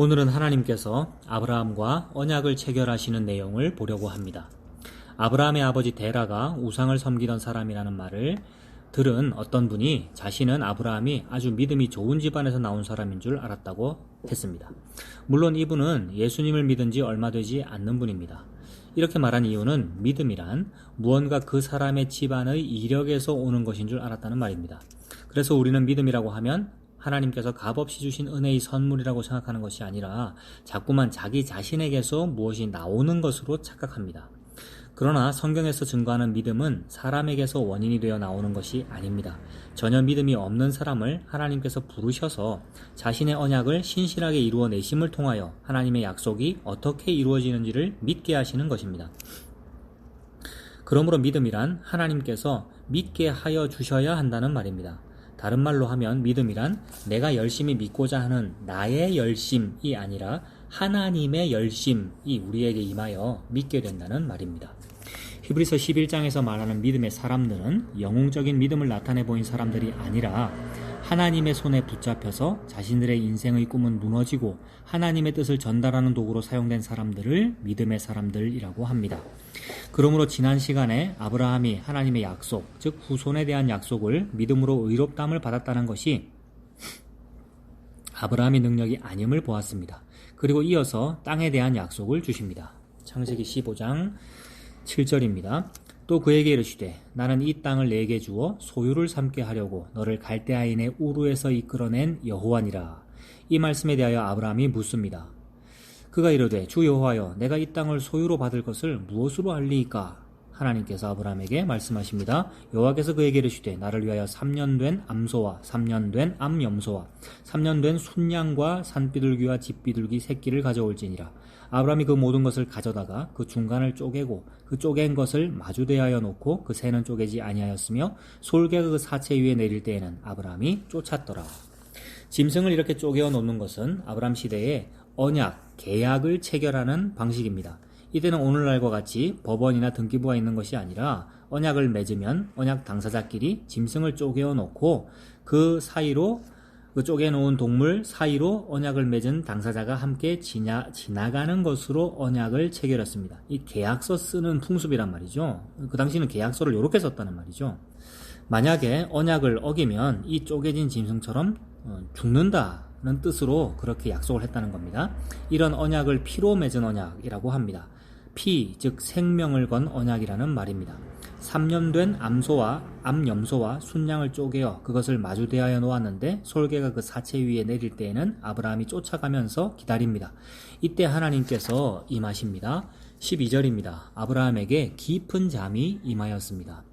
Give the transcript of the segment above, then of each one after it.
오늘은 하나님께서 아브라함과 언약을 체결하시는 내용을 보려고 합니다. 아브라함의 아버지 데라가 우상을 섬기던 사람이라는 말을 들은 어떤 분이 자신은 아브라함이 아주 믿음이 좋은 집안에서 나온 사람인 줄 알았다고 했습니다. 물론 이분은 예수님을 믿은 지 얼마 되지 않는 분입니다. 이렇게 말한 이유는 믿음이란 무언가 그 사람의 집안의 이력에서 오는 것인 줄 알았다는 말입니다. 그래서 우리는 믿음이라고 하면 하나님께서 값없이 주신 은혜의 선물이라고 생각하는 것이 아니라 자꾸만 자기 자신에게서 무엇이 나오는 것으로 착각합니다. 그러나 성경에서 증거하는 믿음은 사람에게서 원인이 되어 나오는 것이 아닙니다. 전혀 믿음이 없는 사람을 하나님께서 부르셔서 자신의 언약을 신실하게 이루어내심을 통하여 하나님의 약속이 어떻게 이루어지는지를 믿게 하시는 것입니다. 그러므로 믿음이란 하나님께서 믿게 하여 주셔야 한다는 말입니다. 다른 말로 하면 믿음이란 내가 열심히 믿고자 하는 나의 열심이 아니라 하나님의 열심이 우리에게 임하여 믿게 된다는 말입니다. 히브리서 11장에서 말하는 믿음의 사람들은 영웅적인 믿음을 나타내 보인 사람들이 아니라 하나님의 손에 붙잡혀서 자신들의 인생의 꿈은 무너지고 하나님의 뜻을 전달하는 도구로 사용된 사람들을 믿음의 사람들이라고 합니다. 그러므로 지난 시간에 아브라함이 하나님의 약속, 즉 후손에 대한 약속을 믿음으로 의롭다함을 받았다는 것이 아브라함의 능력이 아님을 보았습니다. 그리고 이어서 땅에 대한 약속을 주십니다. 창세기 15장 7절입니다. 또 그에게 이르시되 나는 이 땅을 내게 주어 소유를 삼게 하려고 너를 갈대아인의 우르에서 이끌어낸 여호와니라. 이 말씀에 대하여 아브라함이 묻습니다. 그가 이르되 주 여호와여 내가 이 땅을 소유로 받을 것을 무엇으로 알리이까? 하나님께서 아브라함에게 말씀하십니다. 여호와께서 그에게 이르시되 나를 위하여 3년 된 암소와 3년 된 암염소와 3년 된 순양과 산비둘기와 집비둘기 새끼를 가져올지니라. 아브라함이 그 모든 것을 가져다가 그 중간을 쪼개고 그 쪼갠 것을 마주대하여 놓고 그 새는 쪼개지 아니하였으며 솔개가 그 사체 위에 내릴 때에는 아브라함이 쫓았더라. 짐승을 이렇게 쪼개어 놓는 것은 아브라함 시대에 언약, 계약을 체결하는 방식입니다. 이때는 오늘날과 같이 법원이나 등기부가 있는 것이 아니라 언약을 맺으면 언약 당사자끼리 짐승을 쪼개어 놓고 그 사이로 그 쪼개놓은 동물 사이로 언약을 맺은 당사자가 함께 지나가는 것으로 언약을 체결했습니다. 이 계약서 쓰는 풍습이란 말이죠. 그 당시는 계약서를 이렇게 썼다는 말이죠. 만약에 언약을 어기면 이 쪼개진 짐승처럼 죽는다는 뜻으로 그렇게 약속을 했다는 겁니다. 이런 언약을 피로 맺은 언약이라고 합니다. 피, 즉 생명을 건 언약이라는 말입니다. 3년 된 암소와 암염소와 순양을 쪼개어 그것을 마주대하여 놓았는데 솔개가 그 사체 위에 내릴 때에는 아브라함이 쫓아가면서 기다립니다. 이때 하나님께서 임하십니다. 12절입니다. 아브라함에게 깊은 잠이 임하였습니다.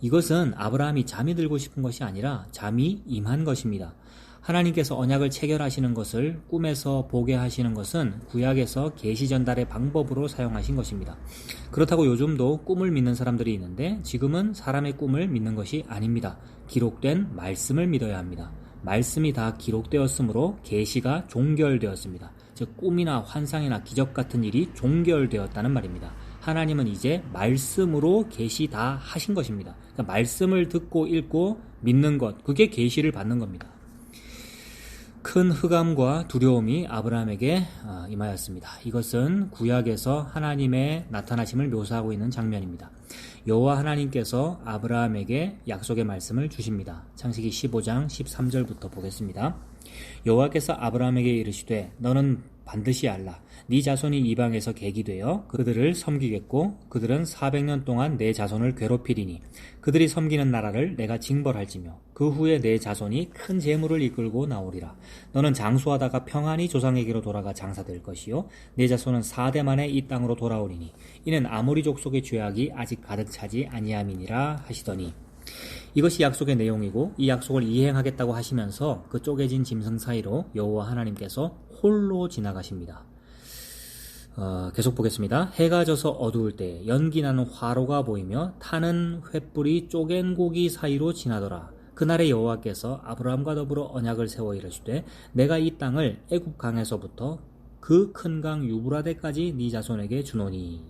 이것은 아브라함이 잠이 들고 싶은 것이 아니라 잠이 임한 것입니다. 하나님께서 언약을 체결하시는 것을 꿈에서 보게 하시는 것은 구약에서 계시 전달의 방법으로 사용하신 것입니다. 그렇다고 요즘도 꿈을 믿는 사람들이 있는데 지금은 사람의 꿈을 믿는 것이 아닙니다. 기록된 말씀을 믿어야 합니다. 말씀이 다 기록되었으므로 계시가 종결되었습니다. 즉 꿈이나 환상이나 기적 같은 일이 종결되었다는 말입니다. 하나님은 이제 말씀으로 계시 다 하신 것입니다. 그러니까 말씀을 듣고 읽고 믿는 것, 그게 계시를 받는 겁니다. 큰 흑암과 두려움이 아브라함에게 임하였습니다. 이것은 구약에서 하나님의 나타나심을 묘사하고 있는 장면입니다. 여호와 하나님께서 아브라함에게 약속의 말씀을 주십니다. 창세기 15장 13절부터 보겠습니다. 여호와께서 아브라함에게 이르시되 너는 반드시 알라. 네 자손이 이방에서 객이 되어 그들을 섬기겠고 그들은 400년 동안 내 자손을 괴롭히리니 그들이 섬기는 나라를 내가 징벌할지며 그 후에 내 자손이 큰 재물을 이끌고 나오리라. 너는 장수하다가 평안히 조상에게로 돌아가 장사될 것이요 내 자손은 4대 만에 이 땅으로 돌아오리니 이는 아모리 족속의 죄악이 아직 가득 차지 아니함이니라 하시더니 이것이 약속의 내용이고 이 약속을 이행하겠다고 하시면서 그 쪼개진 짐승 사이로 여호와 하나님께서 홀로 지나가십니다. 계속 보겠습니다. 해가 져서 어두울 때 연기 나는 화로가 보이며 타는 횃불이 쪼갠 고기 사이로 지나더라. 그날에 여호와께서 아브라함과 더불어 언약을 세워 이르시되 내가 이 땅을 애굽 강에서부터 그 큰 강 유브라데까지 네 자손에게 주노니.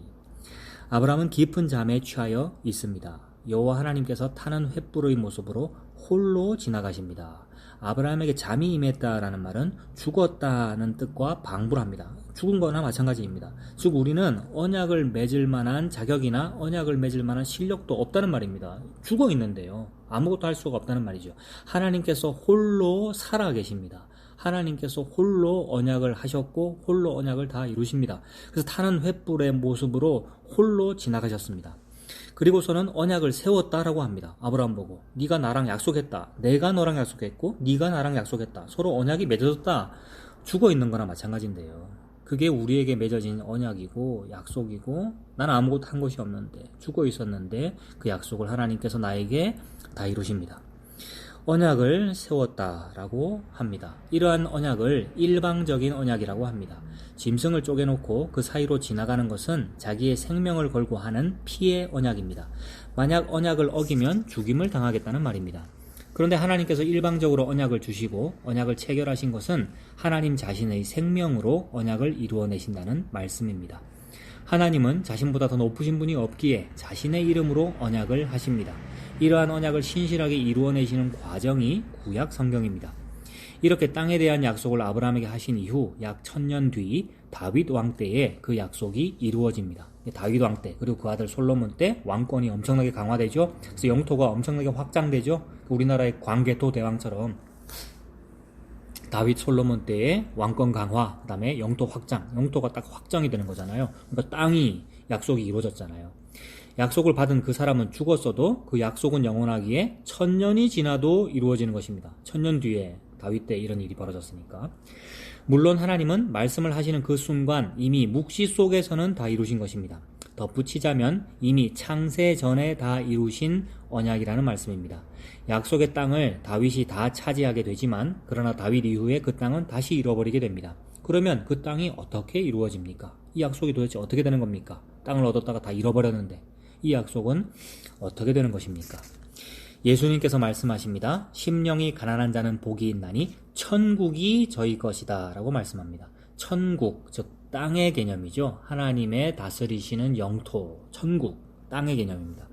아브라함은 깊은 잠에 취하여 있습니다. 여호와 하나님께서 타는 횃불의 모습으로 홀로 지나가십니다. 아브라함에게 잠이 임했다라는 말은 죽었다는 뜻과 방불합니다. 죽은 거나 마찬가지입니다. 즉 우리는 언약을 맺을 만한 자격이나 언약을 맺을 만한 실력도 없다는 말입니다. 죽어 있는데요. 아무것도 할 수가 없다는 말이죠. 하나님께서 홀로 살아 계십니다. 하나님께서 홀로 언약을 하셨고 홀로 언약을 다 이루십니다. 그래서 타는 횃불의 모습으로 홀로 지나가셨습니다. 그리고서는 언약을 세웠다라고 합니다. 아브라함 보고 네가 나랑 약속했다. 내가 너랑 약속했고 네가 나랑 약속했다. 서로 언약이 맺어졌다. 죽어 있는 거나 마찬가지인데요. 그게 우리에게 맺어진 언약이고 약속이고 나는 아무것도 한 것이 없는데 죽어 있었는데 그 약속을 하나님께서 나에게 다 이루십니다. 언약을 세웠다라고 합니다. 이러한 언약을 일방적인 언약이라고 합니다. 짐승을 쪼개놓고 그 사이로 지나가는 것은 자기의 생명을 걸고 하는 피의 언약입니다. 만약 언약을 어기면 죽임을 당하겠다는 말입니다. 그런데 하나님께서 일방적으로 언약을 주시고 언약을 체결하신 것은 하나님 자신의 생명으로 언약을 이루어내신다는 말씀입니다. 하나님은 자신보다 더 높으신 분이 없기에 자신의 이름으로 언약을 하십니다. 이러한 언약을 신실하게 이루어내시는 과정이 구약 성경입니다. 이렇게 땅에 대한 약속을 아브라함에게 하신 이후 약 1000년 뒤 다윗 왕 때에 그 약속이 이루어집니다. 다윗 왕 때 그리고 그 아들 솔로몬 때 왕권이 엄청나게 강화되죠. 그래서 영토가 엄청나게 확장되죠. 우리나라의 광개토 대왕처럼 다윗 솔로몬 때의 왕권 강화, 그 다음에 영토 확장, 영토가 딱 확정이 되는 거잖아요. 그러니까 땅이 약속이 이루어졌잖아요. 약속을 받은 그 사람은 죽었어도 그 약속은 영원하기에 1000년이 지나도 이루어지는 것입니다. 1000년 뒤에 다윗 때 이런 일이 벌어졌으니까. 물론 하나님은 말씀을 하시는 그 순간 이미 묵시 속에서는 다 이루신 것입니다. 덧붙이자면 이미 창세 전에 다 이루신 언약이라는 말씀입니다. 약속의 땅을 다윗이 다 차지하게 되지만 그러나 다윗 이후에 그 땅은 다시 잃어버리게 됩니다. 그러면 그 땅이 어떻게 이루어집니까? 이 약속이 도대체 어떻게 되는 겁니까? 땅을 얻었다가 다 잃어버렸는데 이 약속은 어떻게 되는 것입니까? 예수님께서 말씀하십니다. 심령이 가난한 자는 복이 있나니 천국이 저희 것이다 라고 말씀합니다. 천국, 즉 땅의 개념이죠. 하나님의 다스리시는 영토, 천국, 땅의 개념입니다.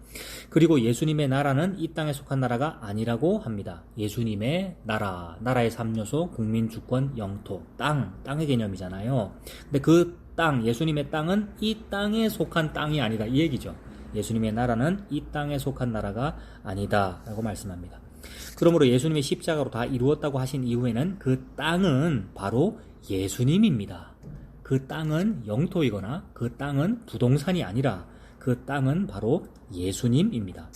그리고 예수님의 나라는 이 땅에 속한 나라가 아니라고 합니다. 예수님의 나라, 나라의 3요소, 국민, 주권, 영토, 땅의 개념이잖아요. 근데 그 땅, 예수님의 땅은 이 땅에 속한 땅이 아니다 이 얘기죠. 예수님의 나라는 이 땅에 속한 나라가 아니다 라고 말씀합니다. 그러므로 예수님의 십자가로 다 이루었다고 하신 이후에는 그 땅은 바로 예수님입니다. 그 땅은 영토이거나 그 땅은 부동산이 아니라 그 땅은 바로 예수님입니다.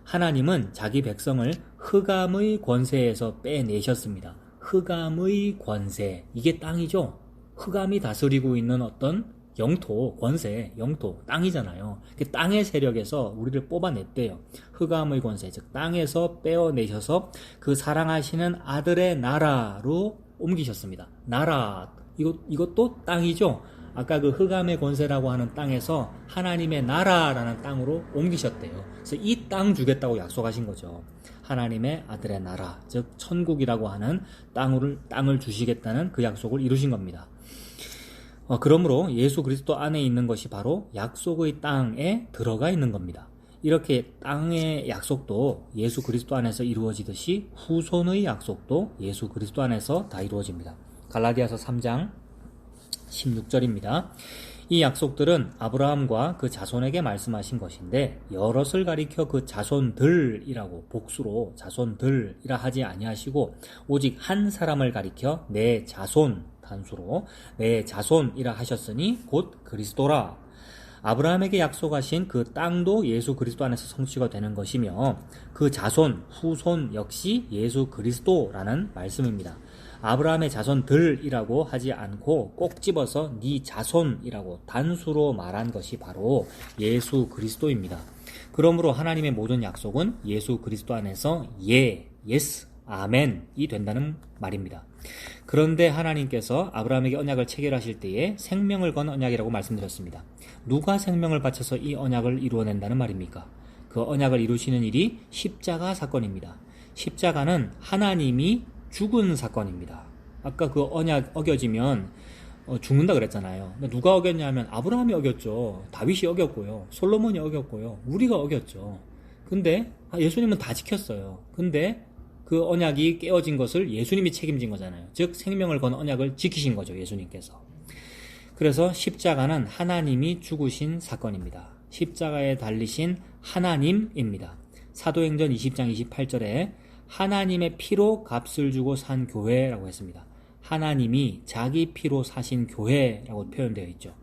하나님은 자기 백성을 흑암의 권세에서 빼내셨습니다. 흑암의 권세, 이게 땅이죠. 흑암이 다스리고 있는 어떤 영토, 권세, 영토, 땅이잖아요. 그 땅의 세력에서 우리를 뽑아냈대요. 흑암의 권세, 즉 땅에서 빼어내셔서 그 사랑하시는 아들의 나라로 옮기셨습니다. 나라, 이것도 땅이죠. 아까 그 흑암의 권세라고 하는 땅에서 하나님의 나라라는 땅으로 옮기셨대요. 그래서 이 땅 주겠다고 약속하신 거죠. 하나님의 아들의 나라, 즉 천국이라고 하는 땅을 주시겠다는 그 약속을 이루신 겁니다. 그러므로 예수 그리스도 안에 있는 것이 바로 약속의 땅에 들어가 있는 겁니다. 이렇게 땅의 약속도 예수 그리스도 안에서 이루어지듯이 후손의 약속도 예수 그리스도 안에서 다 이루어집니다. 갈라디아서 3장 16절입니다. 이 약속들은 아브라함과 그 자손에게 말씀하신 것인데 여럿을 가리켜 그 자손들이라고 복수로 자손들이라 하지 아니하시고 오직 한 사람을 가리켜 내 자손 단수로 내 자손이라 하셨으니 곧 그리스도라. 아브라함에게 약속하신 그 땅도 예수 그리스도 안에서 성취가 되는 것이며 그 자손, 후손 역시 예수 그리스도라는 말씀입니다. 아브라함의 자손들이라고 하지 않고 꼭 집어서 네 자손이라고 단수로 말한 것이 바로 예수 그리스도입니다. 그러므로 하나님의 모든 약속은 예수 그리스도 안에서 예스, 아멘이 된다는 말입니다. 그런데 하나님께서 아브라함에게 언약을 체결하실 때에 생명을 건 언약이라고 말씀드렸습니다. 누가 생명을 바쳐서 이 언약을 이루어낸다는 말입니까? 그 언약을 이루시는 일이 십자가 사건입니다. 십자가는 하나님이 죽은 사건입니다. 아까 그 언약 어겨지면 죽는다 그랬잖아요. 근데 누가 어겼냐 하면 아브라함이 어겼죠. 다윗이 어겼고요. 솔로몬이 어겼고요. 우리가 어겼죠. 근데 예수님은 다 지켰어요. 근데 그 언약이 깨어진 것을 예수님이 책임진 거잖아요. 즉 생명을 건 언약을 지키신 거죠, 예수님께서. 그래서 십자가는 하나님이 죽으신 사건입니다. 십자가에 달리신 하나님입니다. 사도행전 20장 28절에 하나님의 피로 값을 주고 산 교회라고 했습니다. 하나님이 자기 피로 사신 교회라고 표현되어 있죠.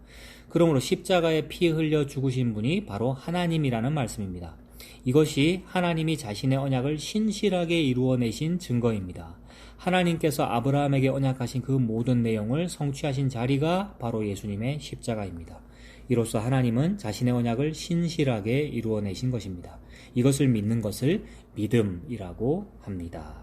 그러므로 십자가에 피 흘려 죽으신 분이 바로 하나님이라는 말씀입니다. 이것이 하나님이 자신의 언약을 신실하게 이루어내신 증거입니다. 하나님께서 아브라함에게 언약하신 그 모든 내용을 성취하신 자리가 바로 예수님의 십자가입니다. 이로써 하나님은 자신의 언약을 신실하게 이루어내신 것입니다. 이것을 믿는 것을 믿음이라고 합니다.